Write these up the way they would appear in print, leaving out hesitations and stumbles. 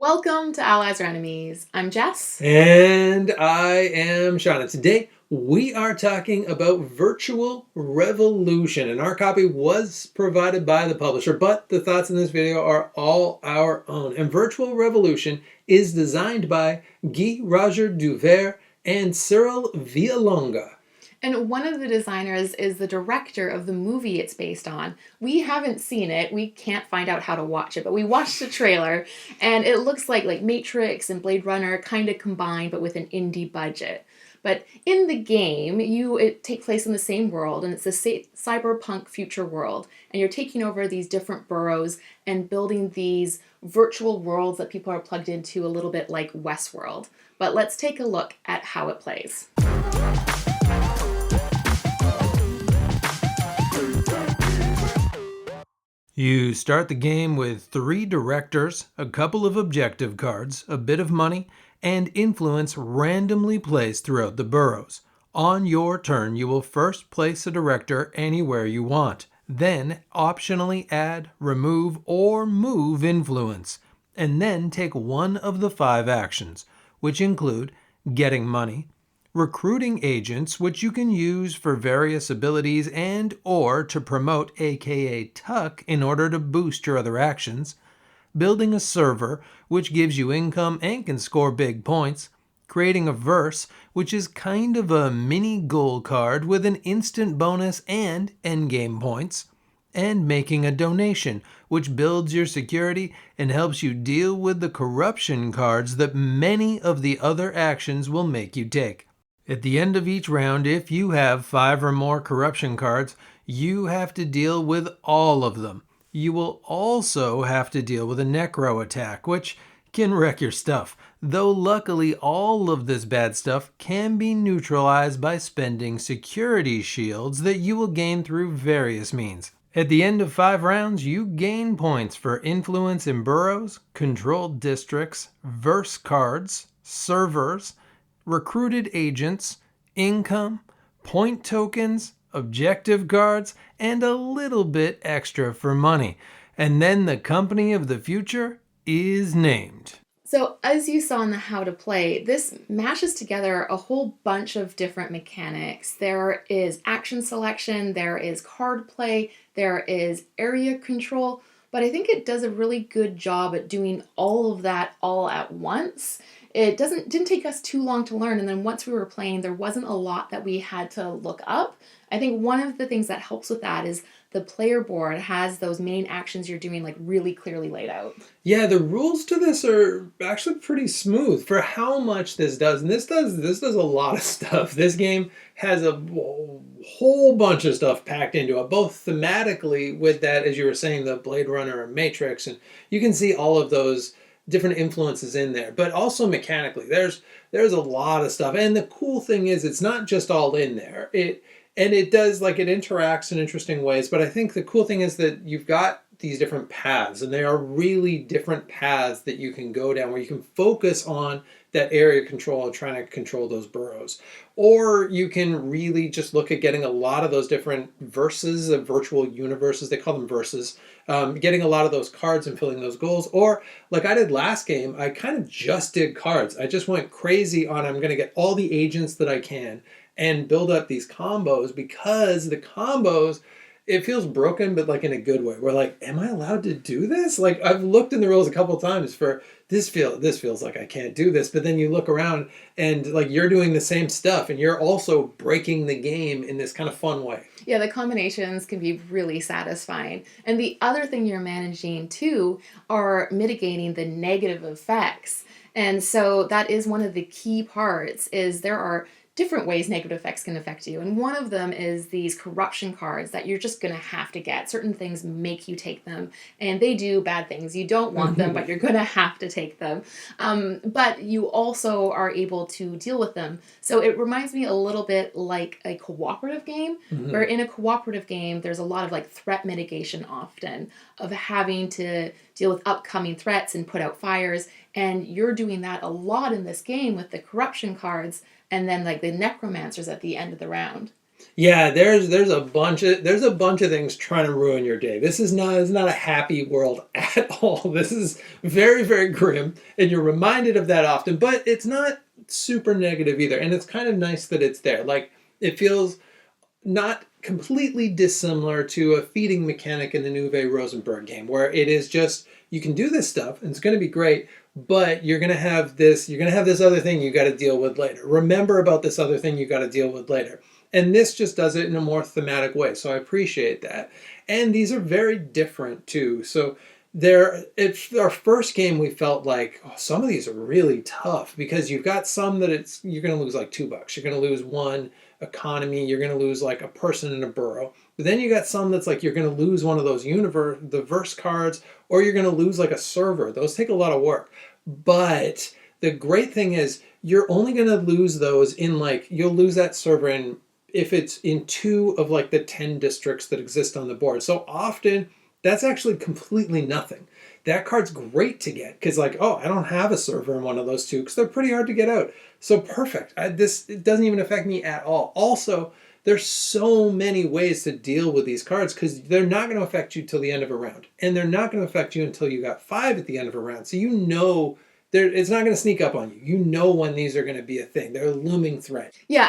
Welcome to Allies or Enemies. I'm Jess. And I am Sean. And today we are talking about Virtual Revolution. And our copy was provided by the publisher, but the thoughts in this video are all our own. And Virtual Revolution is designed by Guy-Roger Duvert and Cyril Villalonga. And one of the designers is the director of the movie it's based on. We haven't seen it. We can't find out how to watch it, but we watched the trailer and it looks like Matrix and Blade Runner kind of combined but with an indie budget. But in the game, it takes place in the same world, and it's a cyberpunk future world. And you're taking over these different boroughs and building these virtual worlds that people are plugged into, a little bit like Westworld. But let's take a look at how it plays. You start the game with 3 directors, a couple of objective cards, a bit of money, and influence randomly placed throughout the boroughs. On your turn, you will first place a director anywhere you want, then optionally add, remove, or move influence, and then take one of the 5 actions, which include getting money, recruiting agents, which you can use for various abilities and or to promote, aka tuck, in order to boost your other actions, building a server, which gives you income and can score big points, creating a verse, which is kind of a mini goal card with an instant bonus and endgame points, and making a donation, which builds your security and helps you deal with the corruption cards that many of the other actions will make you take. At the end of each round, if you have 5 or more corruption cards, you have to deal with all of them. You will also have to deal with a necro attack, which can wreck your stuff, though luckily all of this bad stuff can be neutralized by spending security shields that you will gain through various means. At the end of 5 rounds, you gain points for influence in boroughs, controlled districts, verse cards, servers, recruited agents, income, point tokens, objective cards, and a little bit extra for money. And then the company of the future is named. So, as you saw in the how to play, this mashes together a whole bunch of different mechanics. There is action selection, there is card play, there is area control, but I think it does a really good job at doing all of that all at once. It didn't take us too long to learn, and then once we were playing, there wasn't a lot that we had to look up. I think one of the things that helps with that is the player board has those main actions you're doing really clearly laid out. Yeah, the rules to this are actually pretty smooth for how much this does. And this does a lot of stuff. This game has a whole bunch of stuff packed into it, both thematically with that, as you were saying, the Blade Runner and Matrix, and you can see all of those different influences in there, but also mechanically there's a lot of stuff. And the cool thing is it's not just all in there. It does, it interacts in interesting ways, but I think the cool thing is that you've got these different paths, and they are really different paths that you can go down where you can focus on that area control and trying to control those boroughs. Or you can really just look at getting a lot of those different verses of virtual universes, they call them verses, getting a lot of those cards and filling those goals. Or like I did last game, I kind of just did cards. I just went crazy on I'm going to get all the agents that I can and build up these combos, because the combos, it feels broken, but in a good way. We're am I allowed to do this? I've looked in the rules a couple times for this feels like I can't do this, but then you look around and you're doing the same stuff and you're also breaking the game in this kind of fun way. Yeah, the combinations can be really satisfying. And the other thing you're managing too are mitigating the negative effects. And so that is one of the key parts, is there are different ways negative effects can affect you. And one of them is these corruption cards that you're just going to have to get. Certain things make you take them, and they do bad things. You don't want them, but you're going to have to take them. But you also are able to deal with them. So it reminds me a little bit like a cooperative game, where in a cooperative game, there's a lot of threat mitigation often, of having to deal with upcoming threats and put out fires. And you're doing that a lot in this game with the corruption cards, and then the necromancers at the end of the round. Yeah, there's a bunch of things trying to ruin your day. This is not a happy world at all. This is very, very grim, and you're reminded of that often, but it's not super negative either. And it's kind of nice that it's there. Like, it feels not completely dissimilar to a feeding mechanic in the Uwe Rosenberg game, where it is just you can do this stuff and it's going to be great, but you're going to have this other thing you got to deal with later. Remember about this other thing you got to deal with later. And this just does it in a more thematic way, so I appreciate that. And these are very different too. So it's our first game. We felt like, oh, some of these are really tough because you've got some that you're going to lose like $2. You're going to lose one economy. You're going to lose like a person in a burrow. But then you got some that's like you're going to lose one of those the verse cards, or you're going to lose like a server. Those take a lot of work. But the great thing is you're only going to lose those in like you'll lose that server in if it's in 2 of like the 10 districts that exist on the board. So often that's actually completely nothing. That card's great to get because, like, oh, I don't have a server in one of those 2 because they're pretty hard to get out. So perfect. It doesn't even affect me at all. Also, there's so many ways to deal with these cards because they're not going to affect you till the end of a round, and they're not going to affect you until you got 5 at the end of a round. So it's not going to sneak up on you. You know when these are going to be a thing. They're a looming threat. Yeah,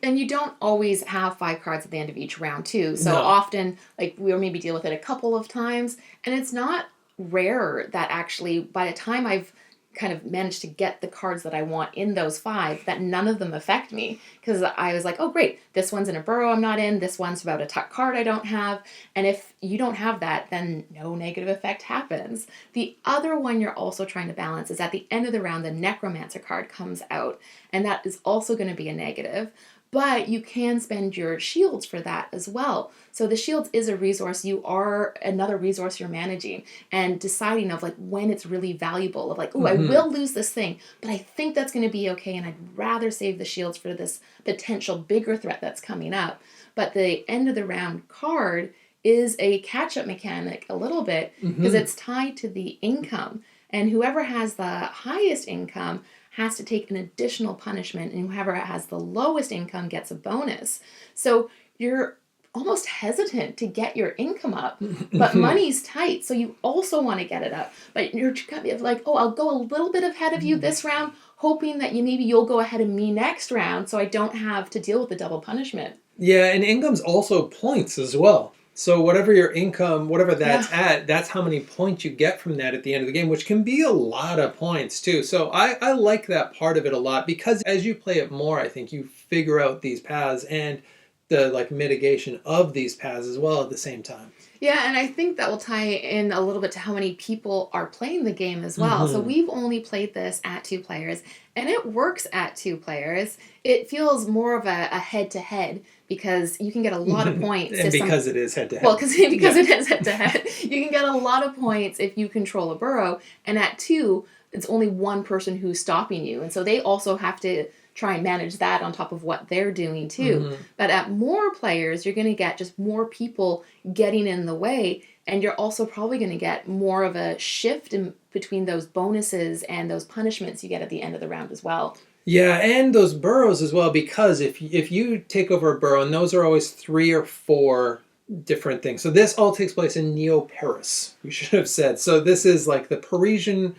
and you don't always have 5 cards at the end of each round too. So No. often, like, we'll maybe deal with it a couple of times, and it's not rare that actually by the time I've kind of managed to get the cards that I want in those 5, that none of them affect me because I was like, oh great, this one's in a burrow I'm not in, this one's about a tuck card I don't have, and if you don't have that, then no negative effect happens. The other one you're also trying to balance is at the end of the round the necromancer card comes out, and that is also going to be a negative. But you can spend your shields for that as well. So the shields is a resource. You are another resource you're managing and deciding of like when it's really valuable of like, oh, I will lose this thing, but I think that's going to be okay. And I'd rather save the shields for this potential bigger threat that's coming up. But the end of the round card is a catch-up mechanic a little bit because it's tied to the income. And whoever has the highest income has to take an additional punishment, and whoever has the lowest income gets a bonus. So you're almost hesitant to get your income up, but money's tight, so you also want to get it up. But you're kind of like, oh, I'll go a little bit ahead of you this round, hoping that you'll go ahead of me next round, so I don't have to deal with the double punishment. Yeah, and income's also points as well. So whatever your income, whatever that's at, that's how many points you get from that at the end of the game, which can be a lot of points too. So I like that part of it a lot because as you play it more, I think you figure out these paths and the like mitigation of these paths as well at the same time. Yeah, and I think that will tie in a little bit to how many people are playing the game as well. So we've only played this at 2 players, and it works at 2 players. It feels more of a head-to-head because you can get a lot of points. And because it is head-to-head. Well, because it is head-to-head. You can get a lot of points if you control a burrow, and at 2, it's only one person who's stopping you. And so they also have to try and manage that on top of what they're doing too. But at more players, you're going to get just more people getting in the way, and you're also probably going to get more of a shift in between those bonuses and those punishments you get at the end of the round as well. Yeah, and those burrows as well, because if you take over a burrow, and those are always 3 or 4 different things. So this all takes place in Neo-Paris, we should have said. So this is like the Parisian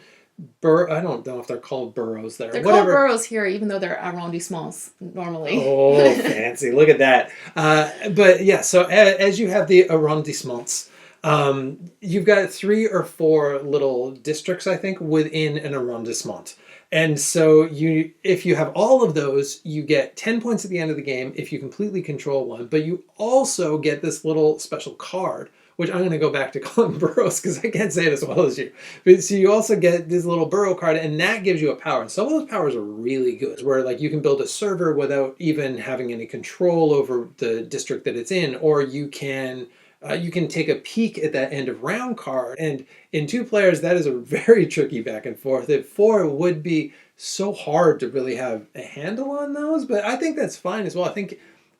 I don't know if they're called boroughs there. They're called boroughs here, even though they're arrondissements normally. Oh, fancy. Look at that. But yeah, so as you have the arrondissements, you've got 3 or 4 little districts, I think, within an arrondissement. And so if you have all of those, you get 10 points at the end of the game if you completely control one. But you also get this little special card, which I'm going to go back to calling burrows because I can't say it as well as you. But so you also get this little burrow card, and that gives you a power. And some of those powers are really good, where like you can build a server without even having any control over the district that it's in, or you can take a peek at that end of round card. And in 2 players, that is a very tricky back and forth. At 4, it would be so hard to really have a handle on those, but I think that's fine as well.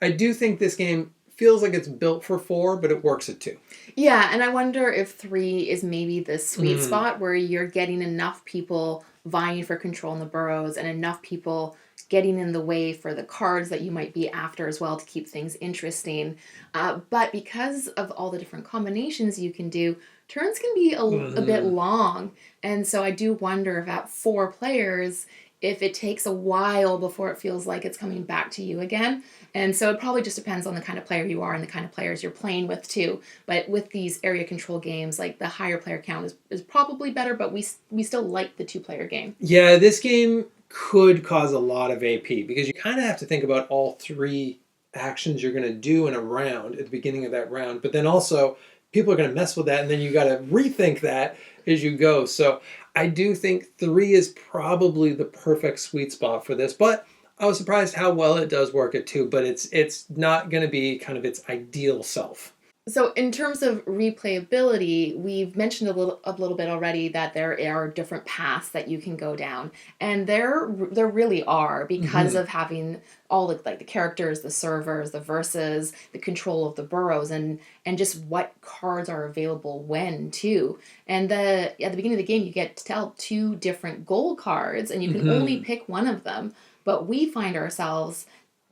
I do think this game feels like it's built for 4, but it works at 2. Yeah, and I wonder if 3 is maybe the sweet spot where you're getting enough people vying for control in the burrows and enough people getting in the way for the cards that you might be after as well to keep things interesting. But because of all the different combinations you can do, turns can be a bit long. And so I do wonder if at 4 players, if it takes a while before it feels like it's coming back to you again. And so it probably just depends on the kind of player you are and the kind of players you're playing with too. But with these area control games, like the higher player count is probably better, but we still like the 2-player game. Yeah, this game could cause a lot of AP because you kind of have to think about all 3 actions you're going to do in a round at the beginning of that round. But then also people are going to mess with that, and then you got to rethink that as you go. So I do think 3 is probably the perfect sweet spot for this. But I was surprised how well it does work at 2, but it's not going to be kind of its ideal self. So in terms of replayability, we've mentioned a little bit already that there are different paths that you can go down, and there really are because of having all the characters, the servers, the verses, the control of the burrows, and just what cards are available when too. And at the beginning of the game, you get to tell 2 different goal cards, and you can only pick one of them. But we find ourselves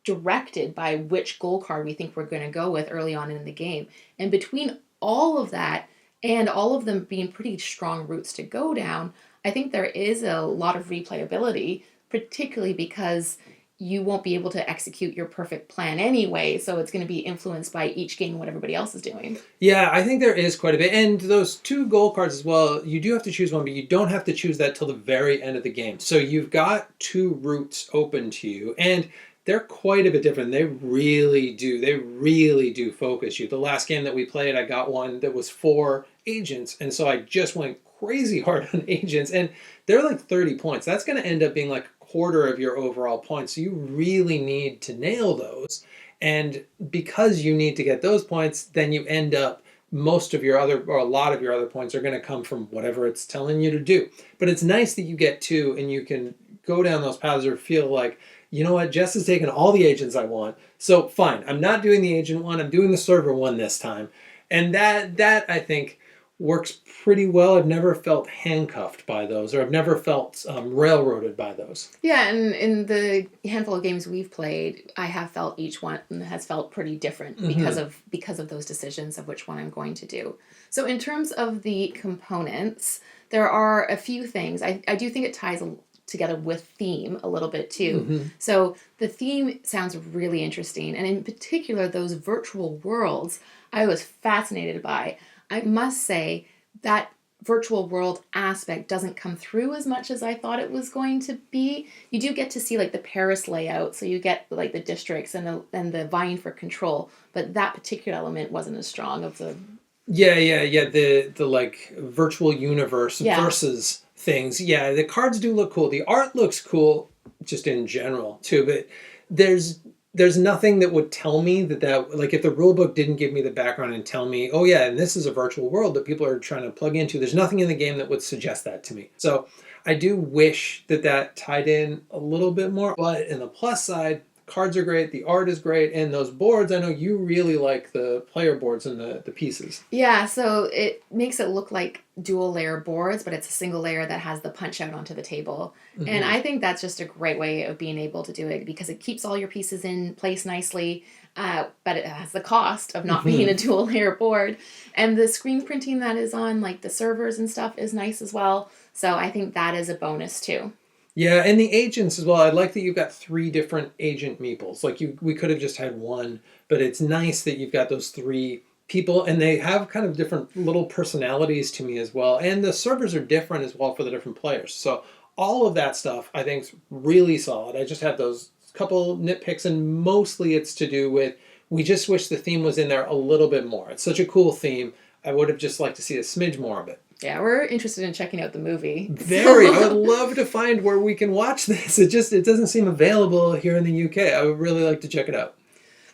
directed by which goal card we think we're going to go with early on in the game. And between all of that and all of them being pretty strong routes to go down, I think there is a lot of replayability, particularly because you won't be able to execute your perfect plan anyway, so it's going to be influenced by each game and what everybody else is doing. Yeah, I think there is quite a bit. And those 2 goal cards as well, you do have to choose one, but you don't have to choose that till the very end of the game. So you've got 2 routes open to you, and they're quite a bit different. They really do focus you. The last game that we played, I got one that was 4 agents, and so I just went crazy hard on agents, and they're like 30 points. That's going to end up being like a quarter of your overall points. So you really need to nail those, and because you need to get those points, then you end up most of your other, or a lot of your other points are going to come from whatever it's telling you to do. But it's nice that you get 2 and you can go down those paths or feel like, you know what, Jess has taken all the agents I want, so fine, I'm not doing the agent one, I'm doing the server one this time. And that I think works pretty well. I've never felt handcuffed by those, or I've never felt railroaded by those. Yeah, and in the handful of games we've played, I have felt each one has felt pretty different because of those decisions of which one I'm going to do. So in terms of the components, there are a few things. I do think it ties together with theme a little bit too. So the theme sounds really interesting, and in particular those virtual worlds I was fascinated by. I must say that virtual world aspect doesn't come through as much as I thought it was going to be. You do get to see like the Paris layout, so you get like the districts and the vying for control, but that particular element wasn't as strong of the the like virtual universe versus things. Yeah, the cards do look cool. The art looks cool just in general too, but there's nothing that would tell me that like if the rule book didn't give me the background and tell me, oh yeah, and this is a virtual world that people are trying to plug into, there's nothing in the game that would suggest that to me. So I do wish that tied in a little bit more, but in the plus side, cards are great, the art is great, and those boards, I know you really like the player boards and the pieces. Yeah, so it makes it look like dual layer boards, but it's a single layer that has the punch out onto the table. And I think that's just a great way of being able to do it because it keeps all your pieces in place nicely, but it has the cost of not being a dual layer board. And the screen printing that is on like the servers and stuff is nice as well. So I think that is a bonus too. Yeah, and the agents as well. I like that you've got 3 different agent meeples. Like we could have just had one, but it's nice that you've got those 3 people, and they have kind of different little personalities to me as well. And the servers are different as well for the different players. So all of that stuff I think is really solid. I just have those couple nitpicks, and mostly it's to do with we just wish the theme was in there a little bit more. It's such a cool theme. I would have just liked to see a smidge more of it. Yeah, we're interested in checking out the movie. Very. I would love to find where we can watch this. It doesn't seem available here in the UK. I would really like to check it out.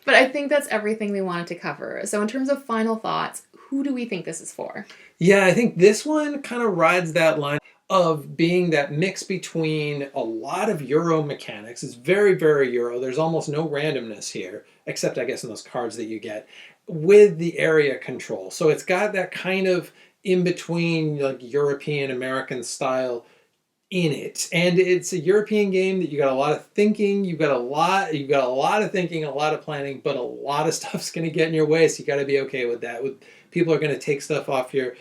But I think that's everything we wanted to cover. So in terms of final thoughts, who do we think this is for? Yeah, I think this one kind of rides that line of being that mix between a lot of Euro mechanics. It's very, very Euro. There's almost no randomness here, except I guess in those cards that you get, with the area control. So it's got that kind of in between like European American style in it, and it's a European game that you got a lot of thinking, you've got a lot of thinking, a lot of planning, but a lot of stuff's going to get in your way, so you got to be okay with that. With people are going to take stuff off your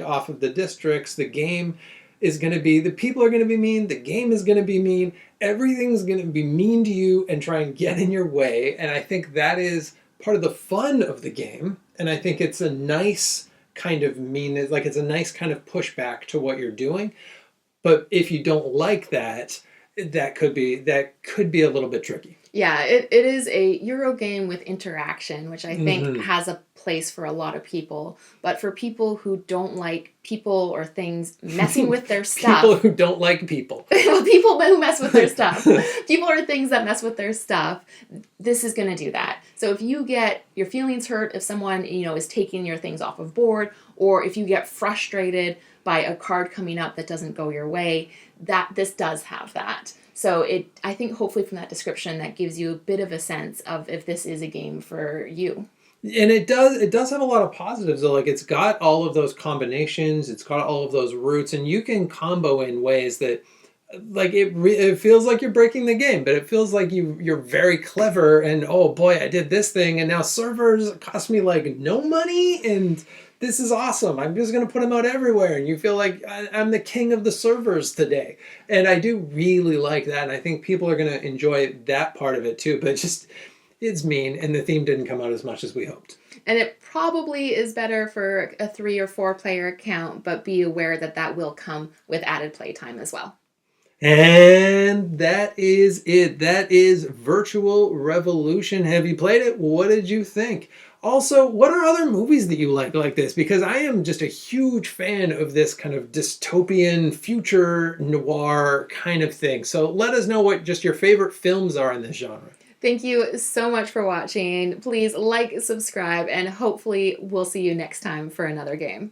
off of the districts. The game is going to be, the people are going to be mean, the game is going to be mean, everything's going to be mean to you and try and get in your way. And I think that is part of the fun of the game, and I think it's a nice kind of mean, like it's a nice kind of pushback to what you're doing. But if you don't like that, that could be a little bit tricky. Yeah, it is a Euro game with interaction, which I think has a place for a lot of people. But for people who don't like people or things messing with their stuff. People who don't like people. People who mess with their stuff. People or things that mess with their stuff. This is going to do that. So if you get your feelings hurt if someone, is taking your things off of board, or if you get frustrated by a card coming up that doesn't go your way, this does have that. So I think hopefully from that description that gives you a bit of a sense of if this is a game for you. And it does have a lot of positives though. Like it's got all of those combinations, it's got all of those roots, and you can combo in ways that like it feels like you're breaking the game, but it feels like you're very clever, and oh boy, I did this thing and now servers cost me like no money, and this is awesome. I'm just going to put them out everywhere. And you feel like I'm the king of the servers today. And I do really like that. And I think people are going to enjoy that part of it too. But it's mean. And the theme didn't come out as much as we hoped. And it probably is better for a 3 or 4 player account. But be aware that will come with added playtime as well. And that is it. That is Virtual Revolution. Have you played it? What did you think? Also, what are other movies that you like this? Because I am just a huge fan of this kind of dystopian future noir kind of thing. So let us know what just your favorite films are in this genre. Thank you so much for watching. Please like, subscribe, and hopefully we'll see you next time for another game.